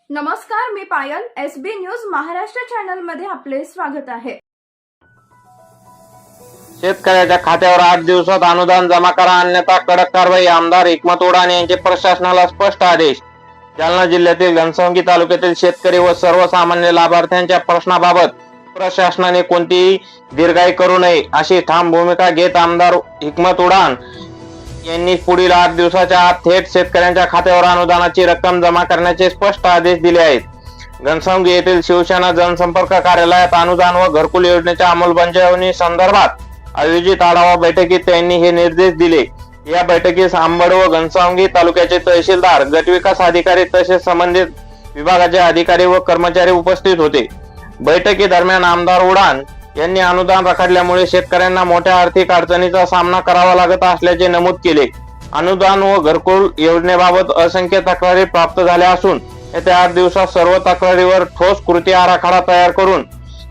नमस्कार, मी पायल. SB news Maharashtra channel मध्ये आपले स्वागत आहे. शेतकऱ्याच्या खात्यावर 8 दिवसात अनुदान जमा करा अन्यथा कडक कारवाई. आमदार हिकमत उडान यांचे प्रशासनाला स्पष्ट आदेश. जालना जिल्ह्यातील घनसावंगी तालुक्यातील शेतकरी व सर्वसामान्य लाभार्थ्यांच्या प्रश्नाबाबत प्रशासनाने कोणतीही दीर्घाई करू नये अशी ठाम भूमिका घेत आमदार हिकमत उडान यांनी पुढील 8 दिवसाच्या आत थेट शेतकऱ्यांच्या खात्यावर अनुदानाची रक्कम जमा करण्याचे स्पष्ट आदेश दिले आहेत. घनसावंगी येथील शिवसेना जनसंपर्क कार्यालयात अनुदान व घरकुल योजनेच्या अंमलबजावणी संदर्भात आयोजित आढावा बैठकीत त्यांनी हे निर्देश दिले. या बैठकीस अंबड व घनसावंगी तालुक्याचे तहसीलदार, गटविकास अधिकारी तसेच संबंधित विभागाचे अधिकारी व कर्मचारी उपस्थित होते. बैठकीदरम्यान आमदार उडान यांनी अनुदान रखडल्यामुळे शेतकऱ्यांना मोठ्या आर्थिक अडचणीचा सामना करावा लागत असल्याचे नमूद केले. अनुदान व घरकुल योजनेबाबत असंख्य तक्रारी प्राप्त झाल्या असून येत्या 8 दिवसात सर्व तक्रारीवर ठोस कृती आराखडा तयार करून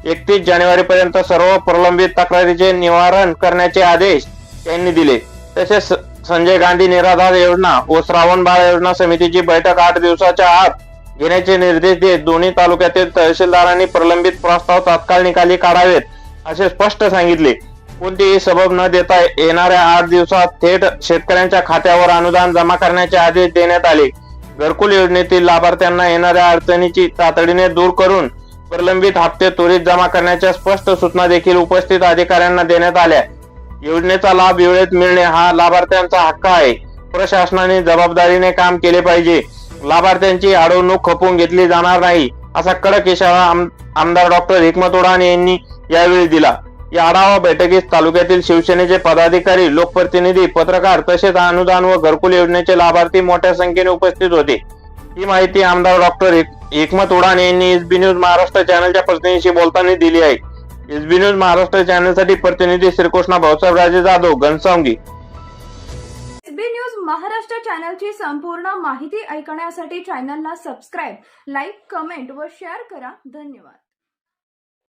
31 जानेवारी पर्यंत सर्व प्रलंबित तक्रारीचे निवारण करण्याचे आदेश त्यांनी दिले. तसेच संजय गांधी निराधार योजना व श्रावण बाळ योजना समितीची बैठक 8 दिवसाच्या आत घेण्याचे निर्देश देत दोन्ही तालुक्यातील तहसीलदारांनी प्रलंबित प्रस्ताव तात्काळ निकाली काढावेत असे स्पष्ट सांगितले. कोणतीही सबब न देता येणाऱ्या 8 दिवसात थेट शेतकऱ्यांच्या खात्यावर अनुदान जमा करण्याचे आदेश देण्यात आले. घरकुल योजनेतील लाभार्थ्यांना येणाऱ्या अडचणीची तातडीने दूर करून प्रलंबित हप्ते त्वरित जमा करण्याच्या स्पष्ट सूचना देखील उपस्थित अधिकाऱ्यांना देण्यात आल्या. योजनेचा लाभ वेळेत मिळणे हा लाभार्थ्यांचा हक्क आहे. प्रशासनाने जबाबदारीने काम केले पाहिजे. लाभार्थ्यांची अडवणूक खपवून घेतली जाणार नाही असा कडक इशारा आमदार डॉक्टर हिकमत उडान यांनी यावेळी दिला. या आढावा बैठकीत तालुक्यातील शिवसेनेचे पदाधिकारी, लोकप्रतिनिधी, पत्रकार तसेच अनुदान व घरकुल योजनेचे लाभार्थी मोठ्या संख्येने उपस्थित होते. ही माहिती आमदार डॉक्टर हिकमत उडान यांनी एसबी न्यूज महाराष्ट्र चॅनलच्या प्रतिनिधीशी बोलताना दिली आहे. एसबी न्यूज महाराष्ट्र चॅनलसाठी प्रतिनिधी श्रीकृष्णा भाऊसाहेब राजे जाधव, घनसावंगी. एसबी न्यूज महाराष्ट्र चॅनलची संपूर्ण माहिती ऐकण्यासाठी चॅनलला सबस्क्राईब, लाईक, कमेंट व शेअर करा. धन्यवाद.